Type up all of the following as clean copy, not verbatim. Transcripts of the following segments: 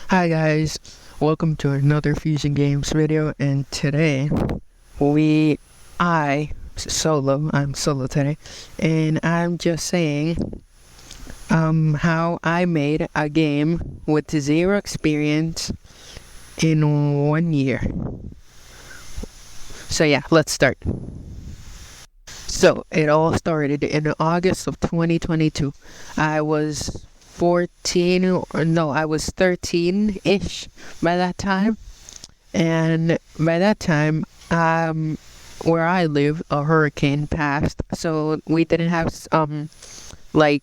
Hi guys, welcome to another Fusion Games video, and today I'm solo today, and I'm just saying how I made a game with zero experience in 1 year. So yeah, let's start. So it all started in August of 2022. I was 14, or no, I was 13-ish by that time. And by that time, where I live, a hurricane passed, so like,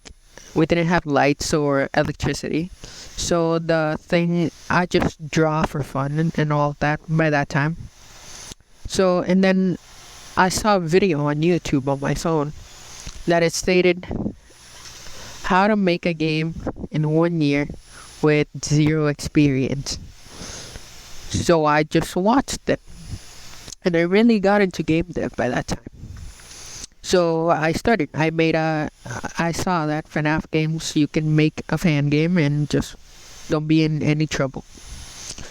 we didn't have lights or electricity. So the thing, I just draw for fun and all that by that time. So, and then I saw a video on YouTube on my phone that it stated how to make a game in 1 year with zero experience. So I just watched it, and I really got into game dev by that time. So I started. I saw that fnaf games, you can make a fan game and just don't be in any trouble.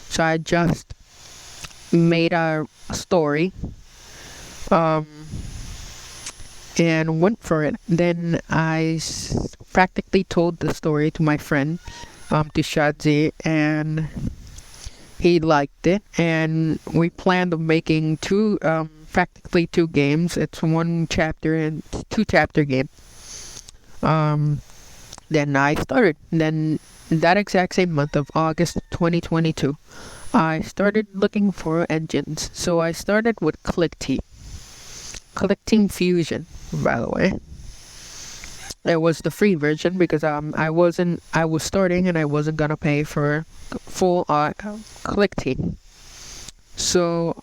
So I just made a story, and went for it. Then I practically told the story to my friend, to Shadzi, and he liked it, and we planned on making practically two games. It's one chapter and two chapter game. Then I started. Then that exact same month of August 2022, I started looking for engines. So I started with Click Team Fusion, by the way. It was the free version because I was starting and I wasn't gonna pay for full Click Team. So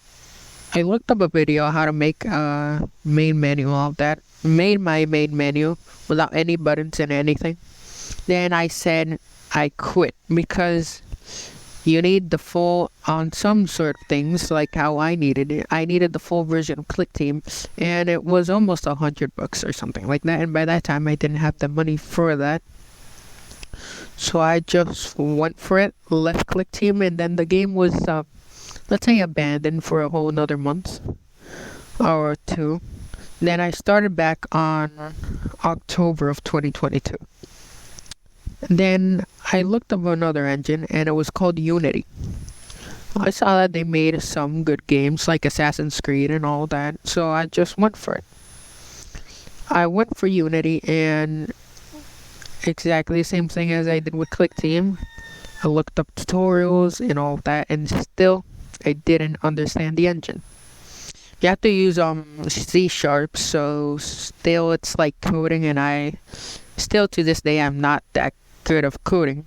I looked up a video how to make a main menu of that. Made my main menu without any buttons and anything. Then I said I quit because you need the full, on some sort of things, like how I needed it. I needed the full version of Click Team, and it was almost $100 or something like that. And by that time, I didn't have the money for that. So I just went for it, left Click Team, and then the game was, let's say, abandoned for a whole another month or two. Then I started back on October of 2022. Then I looked up another engine, and it was called Unity. I saw that they made some good games like Assassin's Creed and all that, so I just went for it. I went for Unity, and exactly the same thing as I did with Click Team. I looked up tutorials and all that, and still I didn't understand the engine. You have to use C#, so still it's like coding, and I still to this day I'm not that good of coding.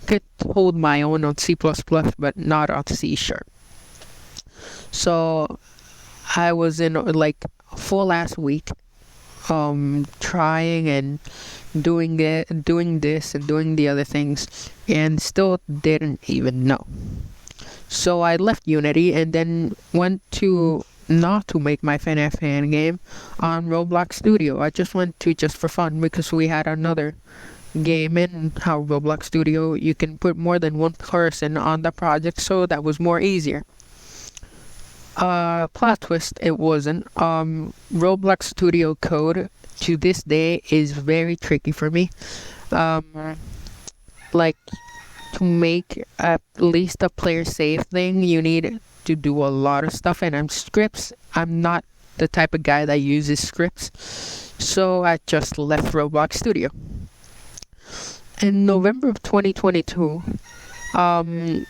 Could hold my own on C++, but not on C#. So I was in like full last week, trying and doing this and doing the other things, and still didn't even know. So I left Unity and then went to not to make my fnaf fan game on Roblox Studio. I just went to just for fun because we had another game in how Roblox Studio you can put more than one person on the project, so that was more easier. Plot twist, it wasn't. Roblox Studio code to this day is very tricky for me. Like, to make at least a player safe thing, you need to do a lot of stuff, and I'm not the type of guy that uses scripts, so I just left Roblox Studio. In November of 2022, by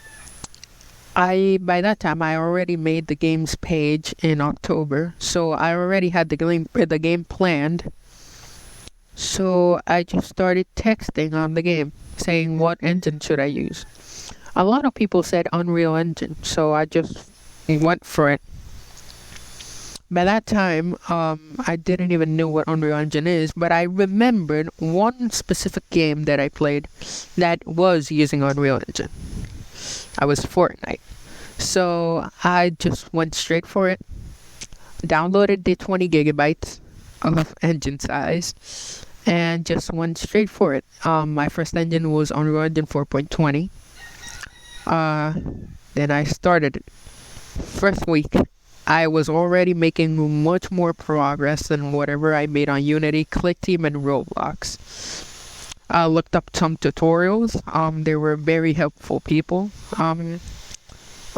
that time I already made the game's page in October, so I already had the game planned. So I just started texting on the game, saying what engine should I use. A lot of people said Unreal Engine, so I just went for it. By that time, I didn't even know what Unreal Engine is, but I remembered one specific game that I played that was using Unreal Engine. I was Fortnite. So I just went straight for it, downloaded the 20 gigabytes of engine size, and just went straight for it. My first engine was Unreal Engine 4.20. Then I started it. First week, I was already making much more progress than whatever I made on Unity, ClickTeam, and Roblox. I looked up some tutorials. They were very helpful people.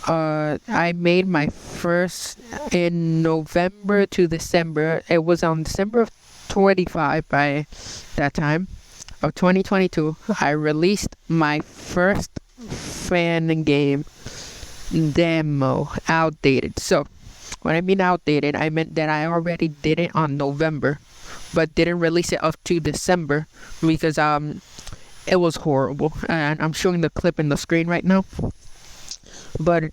I made my first in November to December. It was on December of 25 by that time of 2022. I released my first fan game demo, outdated. So when I mean outdated, I meant that I already did it on November, but didn't release it up to December because it was horrible. And I'm showing the clip in the screen right now, but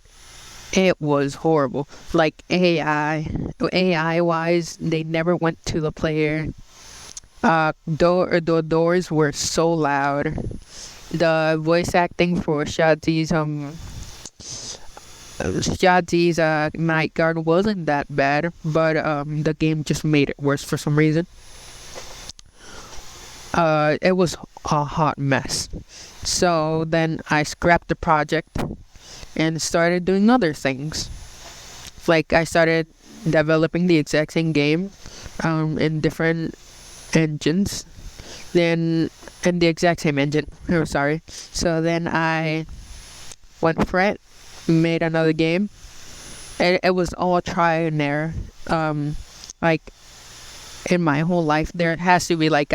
it was horrible. Like AI wise, they never went to the player. The doors were so loud. The voice acting for Shadzie's night guard wasn't that bad, but the game just made it worse for some reason. It was a hot mess. So then I scrapped the project and started doing other things. Like I started developing the exact same game in different engines. Then in the exact same engine. Oh, sorry. So then I went for it, made another game. It was all try and error. Like in my whole life, there has to be like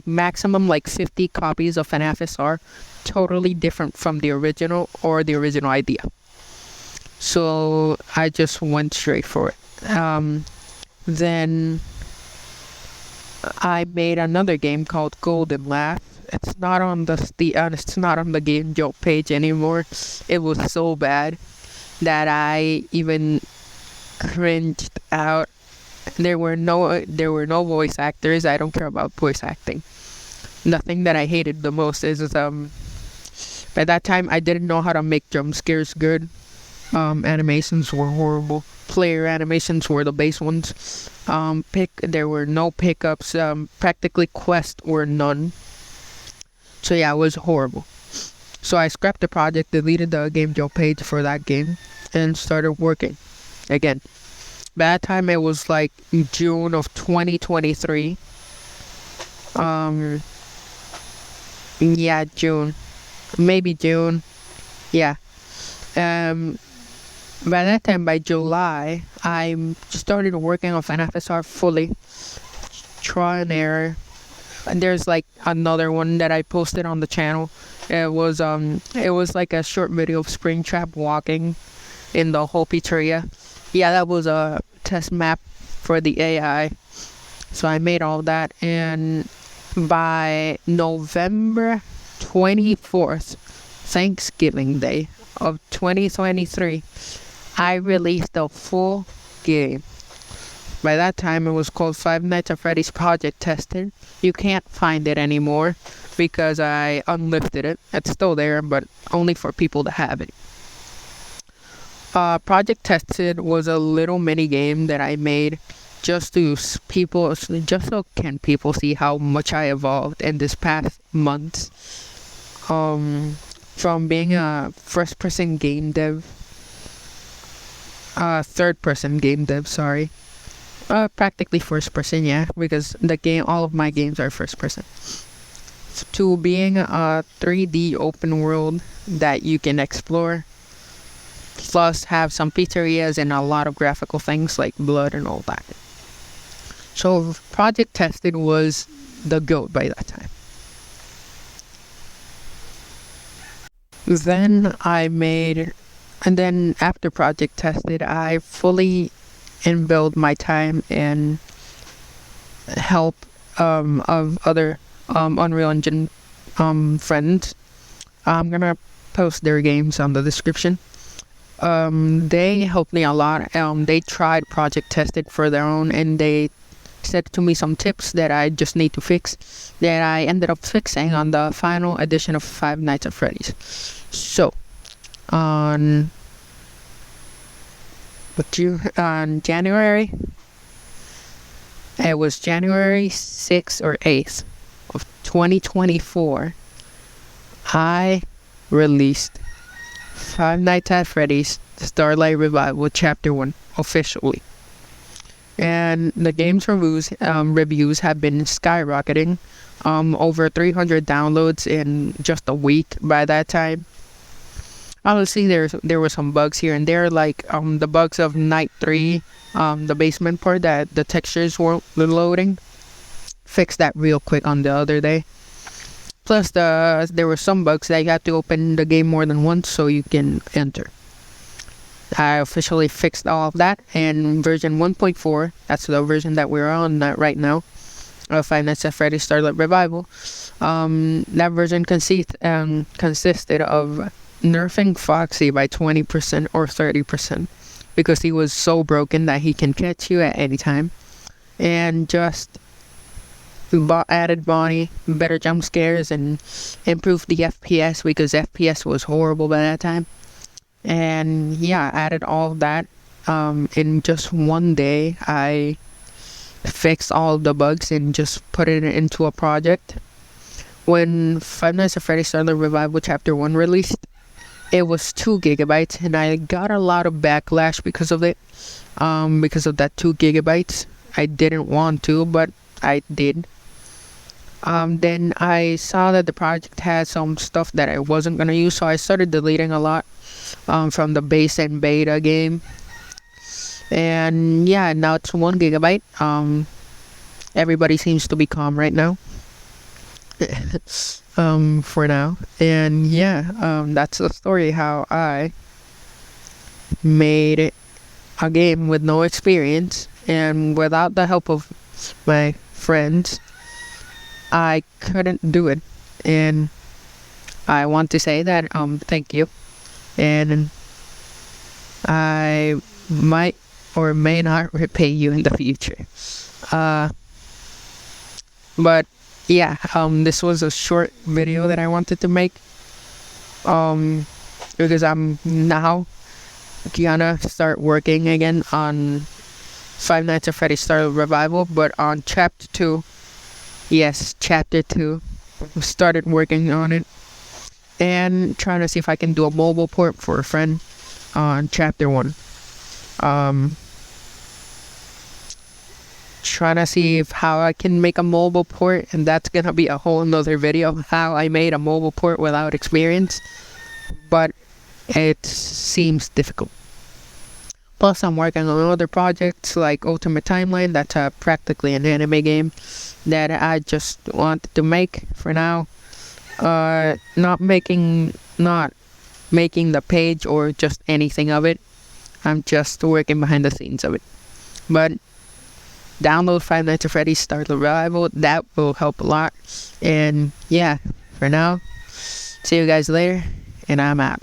maximum like 50 copies of fnaf SR, totally different from the original or the original idea. So I just went straight for it. Then I made another game called Golden Laugh. It's not on the Game Jolt page anymore. It was so bad that I even cringed out. There were no voice actors. I don't care about voice acting. The thing that I hated the most is by that time I didn't know how to make jump scares good. Animations were horrible. Player animations were the base ones. There were no pickups. Practically quests were none. So yeah, it was horrible. So I scrapped the project, deleted the Game Jolt page for that game, and started working again. By that time it was like June of 2023. Yeah, June. Maybe June. Yeah. By that time, by July, I started working on fnaf SR fully. Try and error. And there's like another one that I posted on the channel. It was like a short video of Springtrap walking in the whole pizzeria. Yeah, that was a test map for the AI. So I made all that, and by November 24th, Thanksgiving Day of 2023, I released the full game. By that time, it was called Five Nights at Freddy's Project Tested. You can't find it anymore because I unlifted it. It's still there, but only for people to have it. Project Tested was a little mini game that I made just so people see how much I evolved in this past month. From being a first-person game dev, third-person game dev, sorry. Practically first-person, yeah, because all of my games are first-person. To being a 3D open world that you can explore, plus have some pizzerias and a lot of graphical things like blood and all that. So Project Tested was the GOAT by that time. Then after Project Tested, I fully inbuilt my time and help of other Unreal Engine friends. I'm gonna post their games on the description. They helped me a lot. They tried Project Tested for their own, and they said to me some tips that I just need to fix, that I ended up fixing on the final edition of Five Nights at Freddy's. So, on January, it was January 6th or 8th of 2024, I released Five Nights at Freddy's Starlight Revival Chapter 1 officially. And the game's reviews have been skyrocketing. Over 300 downloads in just a week by that time. Obviously, there were some bugs here and there, like the bugs of Night 3, the basement part that the textures weren't loading. Fixed that real quick on the other day. Plus, there were some bugs that you had to open the game more than once so you can enter. I officially fixed all of that, and version 1.4, that's the version that we're on right now, of Five Nights at Freddy's Starlight Revival. That version consisted of nerfing Foxy by 20% or 30%, because he was so broken that he can catch you at any time, and just added Bonnie, better jump scares, and improved the FPS, because FPS was horrible by that time. And yeah, added all of that. In just one day, I fixed all the bugs and just put it into a project. When Five Nights at Freddy's Starlight Revival Chapter 1 released, it was 2 gigabytes, and I got a lot of backlash because of it. Because of that 2 gigabytes. I didn't want to, but I did. Then I saw that the project had some stuff that I wasn't gonna use, so I started deleting a lot from the base and beta game. And yeah, now it's 1 gigabyte. Everybody seems to be calm right now. For now. And yeah, that's the story how I made a game with no experience, and without the help of my friends, I couldn't do it. And I want to say that thank you, and I might or may not repay you in the future. But yeah, this was a short video that I wanted to make, because I'm now gonna start working again on Five Nights at Freddy's Starlight Revival, but on Chapter 2. Yes, Chapter 2. Started working on it, and trying to see if I can do a mobile port for a friend on Chapter 1. Trying to see how I can make a mobile port, and that's gonna be a whole nother video of how I made a mobile port without experience, but it seems difficult. Plus, I'm working on other projects like Ultimate Timeline. That's practically an anime game that I just wanted to make for now. Not making the page or just anything of it. I'm just working behind the scenes of it. But download Five Nights at Freddy's Starlight Revival. That will help a lot. And yeah, for now, see you guys later, and I'm out.